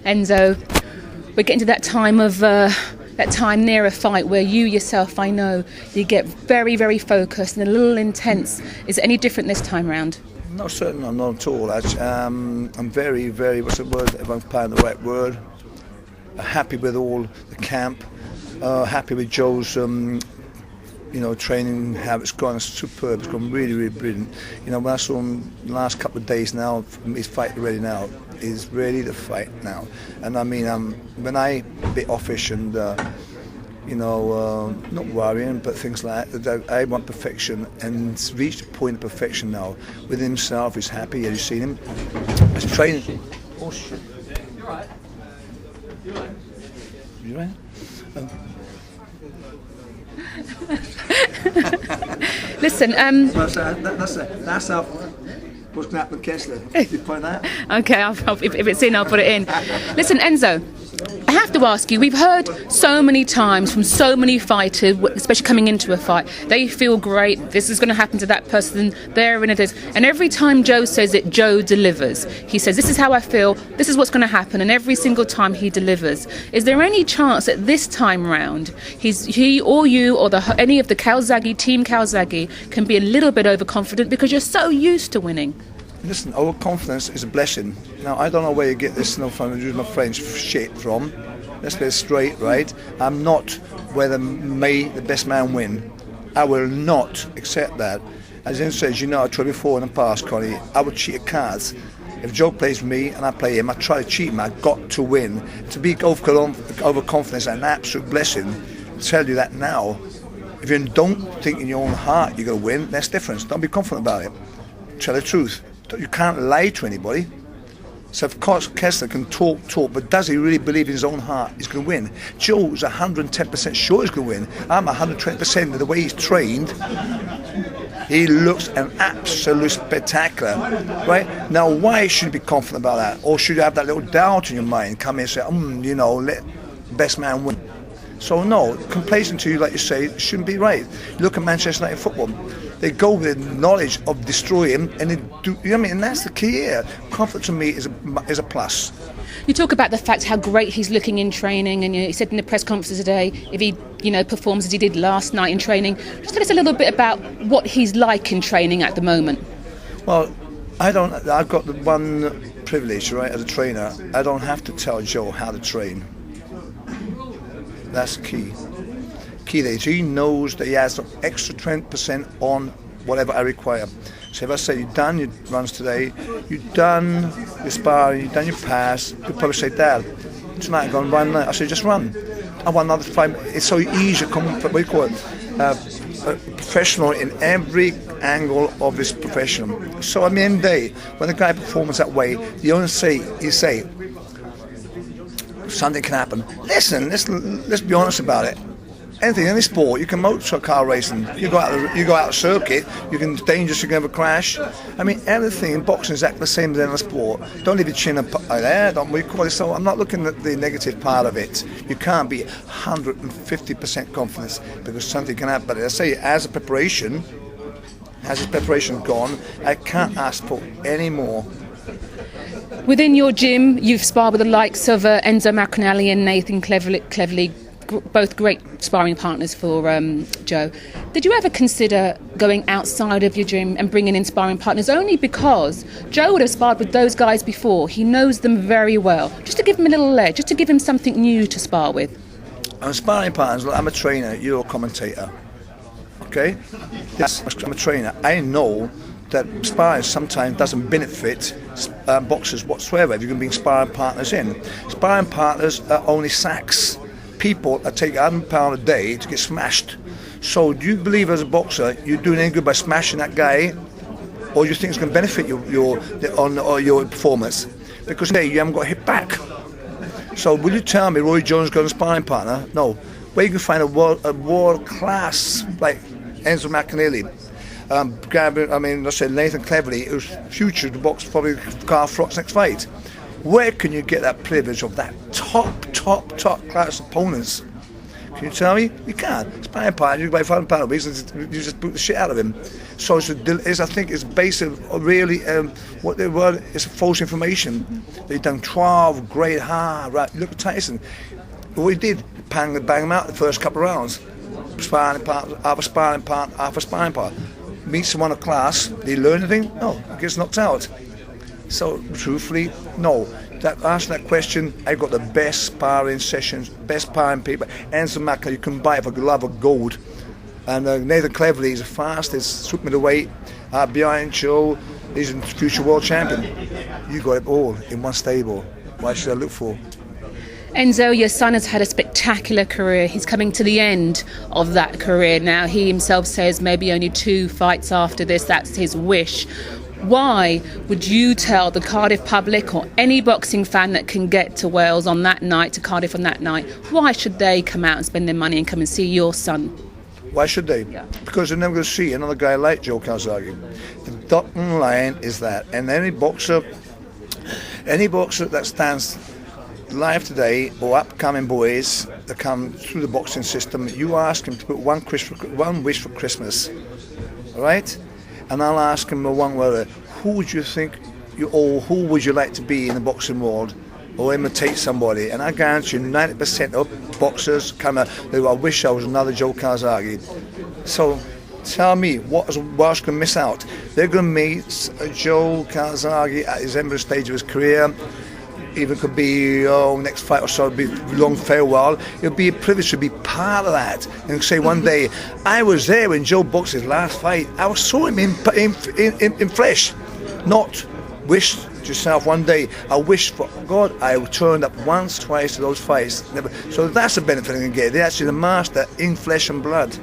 Enzo, we're getting to that time of that time near a fight where you yourself, I know, you get very, very focused and a little intense. Is it any different this time round? No, certainly not at all. I'm very, very, what's the word? Everyone's playing the right word. Happy with all the camp. Happy with Joe's, training, how it's gone. It's superb. It's gone really, really brilliant. When I saw him the last couple of days now, he's fighting ready now. He's ready to fight now. And I mean, when I a bit offish and, not worrying, but things like that, I want perfection, and he's reached a point of perfection now. With himself, he's happy. Have you seen him? He's training. Oh, shit. You're right. You're right. You right? Listen, that's how what's going to happen, Kessler. You point that? Okay, if it's in, I'll put it in. Listen, Enzo, I have to ask you, we've heard so many times from so many fighters, especially coming into a fight, they feel great, this is going to happen to that person, they're in it. And every time Joe says it, Joe delivers. He says, this is how I feel, this is what's going to happen, and every single time he delivers. Is there any chance that this time round, he or you or any of the Calzaghe, Team Calzaghe, can be a little bit overconfident because you're so used to winning? Listen, overconfidence is a blessing. Now, I don't know where you get this, from, use my French, shit from. Let's get it straight, right? I'm not whether may the best man win. I will not accept that. As Ian says, I tried before in the past, Connie, I would cheat at cards. If Joe plays with me and I play him, I try to cheat him, I got to win. To be overconfident is an absolute blessing. I'll tell you that now. If you don't think in your own heart you're going to win, that's different. Don't be confident about it. Tell the truth. You can't lie to anybody. So of course Kessler can talk, but does he really believe in his own heart he's going to win? Joe's 110% sure he's going to win. I'm 120% of the way he's trained. He looks an absolute spectacular, right? Now, why should you be confident about that? Or should you have that little doubt in your mind? Come in and say, let best man win. So no, complacent to you, like you say, shouldn't be right. You look at Manchester United football. They go with the knowledge of destroying, and they do. And that's the key here. Confidence to me is a plus. You talk about the fact how great he's looking in training, and he said in the press conference today, if he, performs as he did last night in training, just tell us a little bit about what he's like in training at the moment. Well, I've got the one privilege, right, as a trainer. I don't have to tell Joe how to train. That's the key. He knows that he has an extra 20% on whatever I require. So if I say, you've done your runs today, you've done your sparring, you've done your pass, you'll probably say, Dad, tonight I'm going to run. I say, just run. I want another 5 minutes. It's so easy to come, what do you call it? A professional in every angle of his profession. So at the end of the day, when a guy performs that way, you say, something can happen. Listen, let's be honest about it. Anything in this sport, you can motor car racing. You go out the circuit. You can dangerous. You can have a crash. I mean, everything in boxing is exactly the same as in a sport. Don't leave your chin up there. Don't we call it so? I'm not looking at the negative part of it. You can't be 150% confident because something can happen. But I say, as his preparation gone, I can't ask for any more. Within your gym, you've sparred with the likes of Enzo Calzaghe and Nathan Cleverly, both great sparring partners for Joe. Did you ever consider going outside of your gym and bringing in sparring partners, only because Joe would have sparred with those guys before? He knows them very well. Just to give him a little edge, just to give him something new to spar with. I'm sparring partners. Look, I'm a trainer, you're a commentator. Okay? Yes, I'm a trainer. I know that sparring sometimes doesn't benefit boxers whatsoever if you're going to bring sparring partners in. Sparring partners are only sacks. People that take £100 a day to get smashed. So do you believe as a boxer you're doing any good by smashing that guy, or do you think it's going to benefit your performance? Because today you haven't got hit back. So will you tell me Roy Jones got a sparring partner? No. Where you can find a world class like Enzo Calzaghe, let's say Nathan Cleverly, who's future to box probably Carl Frock's next fight. Where can you get that privilege of that top class opponents? Can you tell me? You can't. Sparring partner, you buy £500 a week, you just boot the shit out of him. So I think it's based on really what the word is false information. They've done 12 great hard. Right? Look at Tyson. What he did, bang him out the first couple of rounds. Sparring part, half a sparring part, half a sparring part. Meet someone in class, they learn anything? No, he gets knocked out. So truthfully, no. Answer that question, I got the best sparring sessions, best sparring people. Enzo Calzaghe, you can buy it for a love of gold. And Nathan Cleverly is the fastest, super middleweight, behind Joe, he's a future world champion. You got it all in one stable. Why should I look for? Enzo, your son has had a spectacular career. He's coming to the end of that career now. He himself says maybe only 2 fights after this. That's his wish. Why would you tell the Cardiff public or any boxing fan that can get to Wales on that night, to Cardiff on that night, why should they come out and spend their money and come and see your son? Why should they? Yeah. Because they're never going to see another guy like Joe Calzaghe. The bottom line is that, and any boxer that stands live today, or upcoming boys that come through the boxing system, you ask them to put one wish for Christmas, all right? And I'll ask them one word: who would you think, who would you like to be in the boxing world, or imitate somebody? And I guarantee you, 90% of boxers come out, they go, I wish I was another Joe Calzaghe. So tell me, what's going to miss out? They're going to meet Joe Calzaghe at his end stage of his career. Even could be next fight or so, it'll be long farewell. It'll be a privilege to be part of that and say one day, I was there when Joe boxed his last fight. I saw him in flesh. Not wish to yourself one day, I wish for God I turned up once, twice to those fights. Never. So that's the benefit I can get. They're actually the master in flesh and blood.